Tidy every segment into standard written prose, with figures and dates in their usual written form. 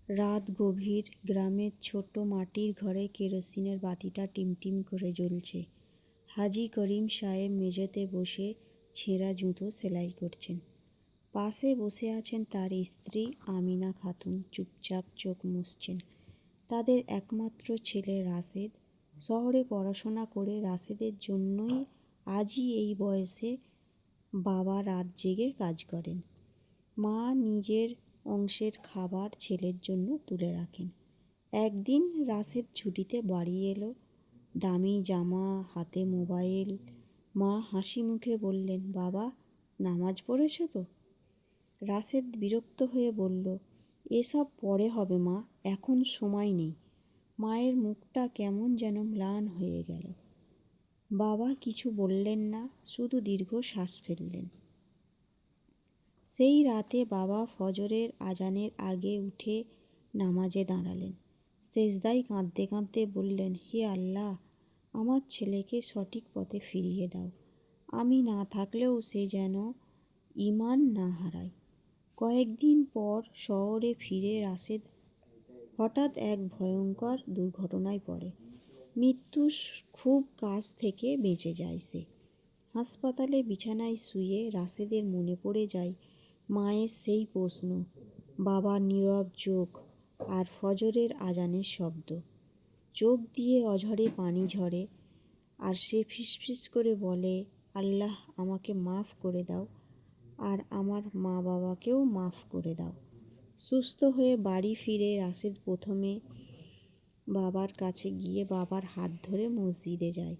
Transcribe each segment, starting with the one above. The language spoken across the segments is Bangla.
রাত গভীর। গ্রামের ছোট মাটির ঘরে কেরোসিনের বাতিটা টিমটিম করে জ্বলছে। হাজি করিম সাহেব মেঝেতে বসে ছেঁড়া জুতো সেলাই করছেন। পাশে বসে আছেন তার স্ত্রী আমিনা খাতুন, চুপচাপ চোখ মুছছেন। তাদের একমাত্র ছেলে রাশেদ। শহরে পড়াশোনা করে রাশেদের জন্যই আজই এই বয়সে বাবা রাত জেগে কাজ করেন। মা নিজের অংশের খাবার ছেলের জন্য তুলে রাখেন। একদিন রাশেদ ছুটিতে বাড়ি এলো, দামি জামা, হাতে মোবাইল। মা হাসি মুখে বললেন, বাবা নামাজ পড়েছ তো? রাশেদ বিরক্ত হয়ে বলল, এসব পরে হবে মা, এখন সময় নেই। মায়ের মুখটা কেমন যেন ম্লান হয়ে গেল। বাবা কিছু বললেন না, শুধু দীর্ঘ শ্বাস ফেললেন। সেই রাতে বাবা ফজরের আজানের আগে উঠে নামাজে দাঁড়ালেন। সেজদায় কাঁদতে কাঁদতে বললেন, হে আল্লাহ, আমার ছেলেকে সঠিক পথে ফিরিয়ে দাও। আমি না থাকলেও সে যেন ঈমান না হারায়। কয়েকদিন পর শহরে ফিরে রাশেদ হঠাৎ এক ভয়ঙ্কর দুর্ঘটনায় পড়ে। মৃত্যুর খুব কাছ থেকে বেঁচে যায় সে। হাসপাতালে বিছানায় শুয়ে রাশেদের মনে পড়ে যায় মায়ের সেই প্রশ্ন, বাবার নীরব চোখ আর ফজরের আজানের শব্দ। চোখ দিয়ে অঝরে পানি ঝরে আর সে ফিসফিস করে বলে, আল্লাহ আমাকে মাফ করে দাও আর আমার মা বাবাকেও মাফ করে দাও। সুস্থ হয়ে বাড়ি ফিরে রাশেদ প্রথমে বাবার কাছে গিয়ে বাবার হাত ধরে মসজিদে যায়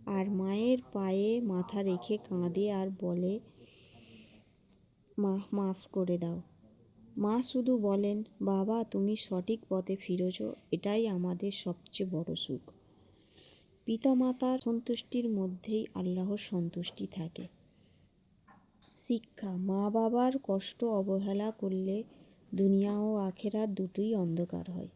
আর মায়ের পায়ে মাথা রেখে কাঁদে আর বলে, মা মাফ করে দাও। মা শুধু বলেন, বাবা তুমি সঠিক পথে ফিরেছ, এটাই আমাদের সবচেয়ে বড় সুখ। পিতামাতার সন্তুষ্টির মধ্যেই আল্লাহর সন্তুষ্টি থাকে। শিক্ষা, মা বাবার কষ্ট অবহেলা করলে দুনিয়া ও আখেরাত দুটোই অন্ধকার হয়।